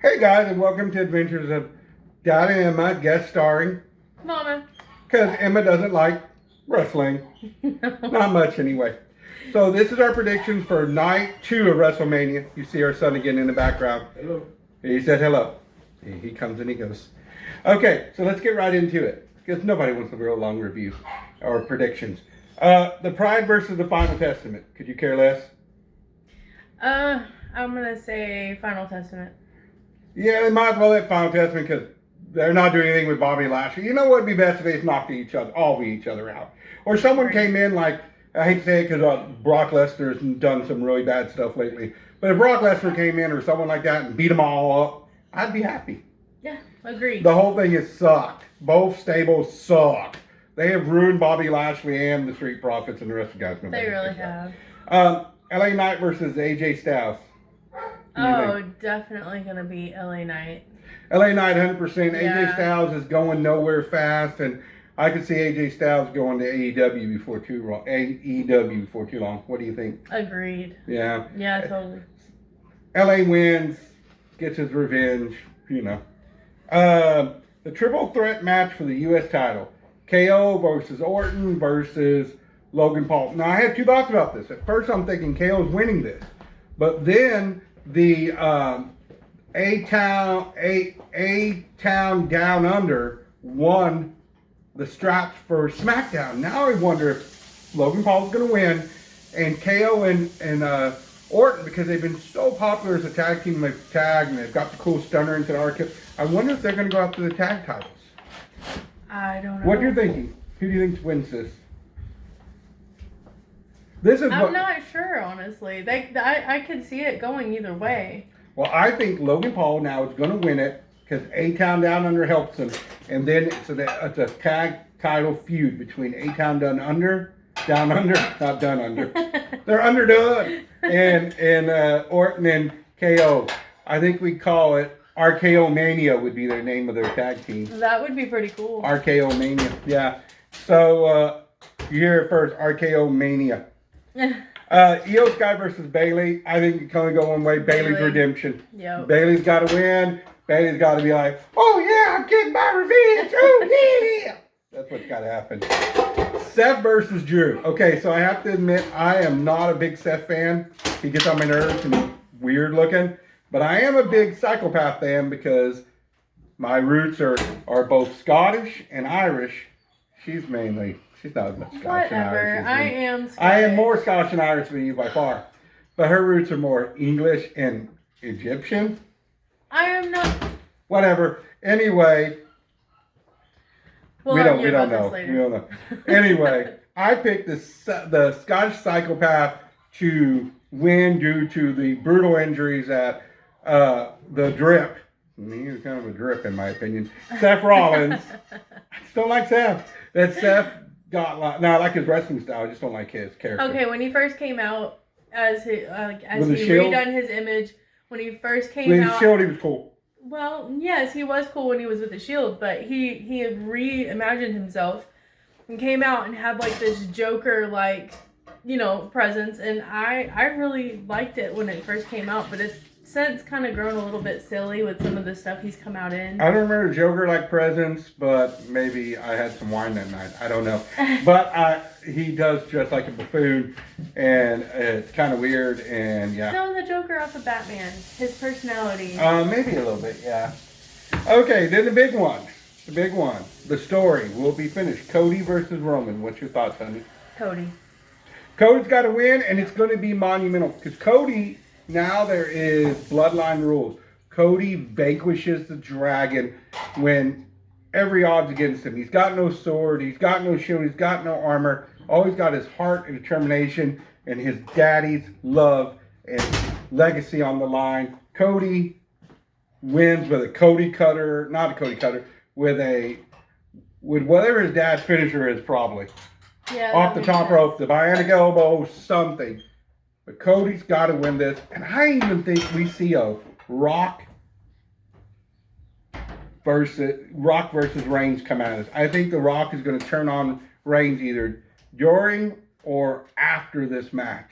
Hey guys, and welcome to Adventures of Dad and Emma, guest starring. Mama. Because Emma doesn't like wrestling. Not much anyway. So this is our predictions for night 2 of WrestleMania. You see our son again in the background. Hello. He said hello. He comes and he goes. Okay, so let's get right into it. Because nobody wants a real long review or predictions. The Pride versus the Final Testament. Could you care less? I'm gonna say Final Testament. Yeah, they might as well let Final Testament because they're not doing anything with Bobby Lashley. You know what would be best if they knocked all of each other out. Or someone came in like, I hate to say it because Brock Lesnar's done some really bad stuff lately. But if Brock Lesnar came in or someone like that and beat them all up, I'd be happy. Yeah, agreed. The whole thing has sucked. Both stables suck. They have ruined Bobby Lashley and the Street Profits and the rest of the guys. They really have. LA Knight versus AJ Styles. Oh, definitely gonna be LA Knight. LA Knight 100%. Yeah. AJ Styles is going nowhere fast, and I could see AJ Styles going to AEW before too long. What do you think? Agreed. Yeah. Yeah, totally. LA wins, gets his revenge, you know. The triple threat match for the U.S. title. KO versus Orton versus Logan Paul. Now, I had two thoughts about this. At first, I'm thinking KO's winning this. But then the A-Town Down Under won the straps for SmackDown. Now I wonder if Logan Paul's going to win, and KO and Orton, because they've been so popular as a tag team, they've tagged and they've got the cool stunner into the arcade. I wonder if they're going to go after the tag titles. I don't know. What you're thinking? Who do you think wins this? This is I'm not sure, honestly. I could see it going either way. Well, I think Logan Paul now is going to win it because A-Town Down Under helps him. And then it's a tag title feud between A-Town Down Under, not Done Under. They're underdone. And Orton and KO. I think we call it RKO Mania would be their name of their tag team. That would be pretty cool. RKO Mania, yeah. So you hear it first, RKO Mania. Eos Sky versus Bayley. I think it can only go one way. Bayley's redemption. Yep. Bayley's got to win. Bayley's got to be like, oh yeah, I'm getting my revenge. Oh yeah. That's what's got to happen. Seth versus Drew. Okay, so I have to admit, I am not a big Seth fan. He gets on my nerves and he's weird looking. But I am a big Psychopath fan because my roots are both Scottish and Irish. She's not as much Scottish and Irish. I am more Scottish and Irish than you by far. But her roots are more English and Egyptian. I am not. Whatever. Anyway. We don't know. We don't know. Anyway, I picked the Scottish Psychopath to win due to the brutal injuries at the drip. He was kind of a drip in my opinion. Seth Rollins. I just don't like Seth. That Seth got no, I like his wrestling style. I just don't like his character. Okay, when he first came out as he shield? redone his image, when he first came with out, his shield, he was cool. Well, yes, he was cool when he was with the Shield, but he had reimagined himself and came out and had like this Joker presence, and I really liked it when it first came out, but it's since kind of grown a little bit silly with some of the stuff he's come out in. I don't remember Joker-like presence, but maybe I had some wine that night. I don't know. But he does dress like a buffoon, and it's kind of weird, and yeah. No, the Joker off of Batman. His personality. Maybe a little bit, yeah. Okay, then the big one. The story will be finished. Cody versus Roman. What's your thoughts, honey? Cody. Cody's got to win, and it's going to be monumental. Because Cody, now there is bloodline rules. Cody vanquishes the dragon when every odd's against him. He's got no sword. He's got no shield. He's got no armor. All he's got is heart and determination and his daddy's love and legacy on the line. Cody wins with a Cody cutter, not a Cody cutter, with whatever his dad's finisher is probably. Yeah, off the top rope, the bionic elbow, something. But Cody's got to win this. And I even think we see a Rock versus Reigns come out of this. I think The Rock is going to turn on Reigns either during or after this match.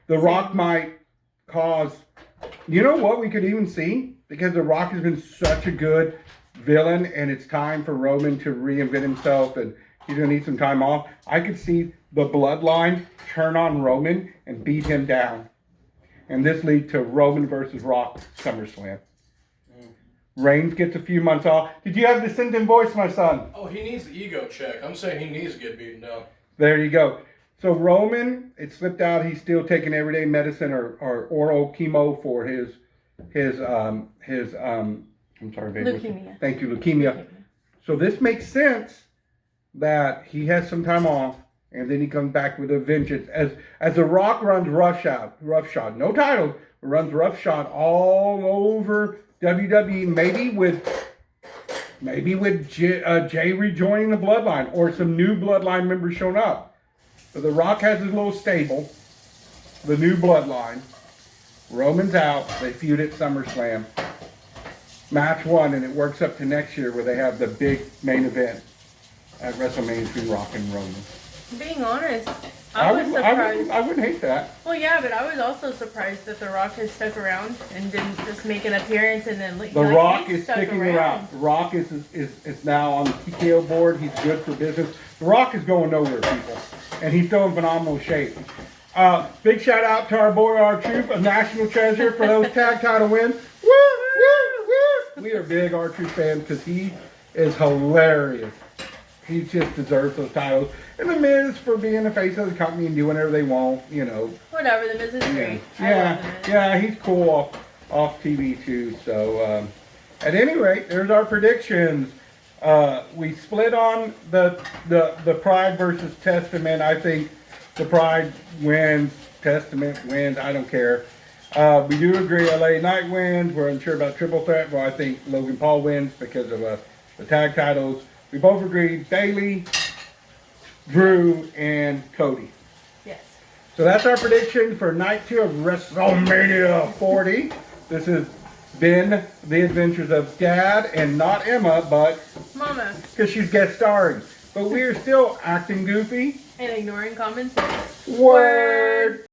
The Rock might cause You know what we could even see? Because The Rock has been such a good villain and it's time for Roman to reinvent himself and he's going to need some time off. I could see the Bloodline turn on Roman and beat him down. And this lead to Roman versus Rock SummerSlam. Reigns gets a few months off. Did you have a dissenting voice, my son? Oh, he needs the ego check. I'm saying he needs to get beaten down. There you go. So Roman, it slipped out. He's still taking everyday medicine or oral chemo for his I'm sorry, baby. Leukemia. Thank you, leukemia. So this makes sense that he has some time off, and then he comes back with a vengeance. As The Rock runs roughshod, no title, runs roughshod all over WWE, maybe with Jay rejoining the Bloodline or some new Bloodline members showing up. But The Rock has his little stable, the new Bloodline. Roman's out. They feud at SummerSlam. Match 1, and it works up to next year where they have the big main event at WrestleMania between Rock and Roman. Being honest, I was surprised. I wouldn't hate that. Well, yeah, but I was also surprised that The Rock has stuck around and didn't just make an appearance and then The Rock is sticking around. The Rock is now on the TKO board. He's good for business. The Rock is going nowhere, people, and he's still in phenomenal shape. Big shout out to our boy R-Truth, a national treasure for those tag title wins. Woo, woo, woo! We are big R-Truth fans because he is hilarious. He just deserves those titles. And The Miz for being the face of the company and doing whatever they want, you know. Whatever, The Miz is great. Yeah, he's cool off TV too. So, at any rate, there's our predictions. We split on the Pride versus Testament. I think the Pride wins, Testament wins. I don't care. We do agree LA Knight wins. We're unsure about Triple Threat, but I think Logan Paul wins because of the tag titles. We both agree Bayley, Drew, and Cody. Yes. So that's our prediction for night 2 of WrestleMania 40. This has been the adventures of Dad and not Emma, but Mama. Because she's guest starring. But we are still acting goofy. And ignoring common sense. Word.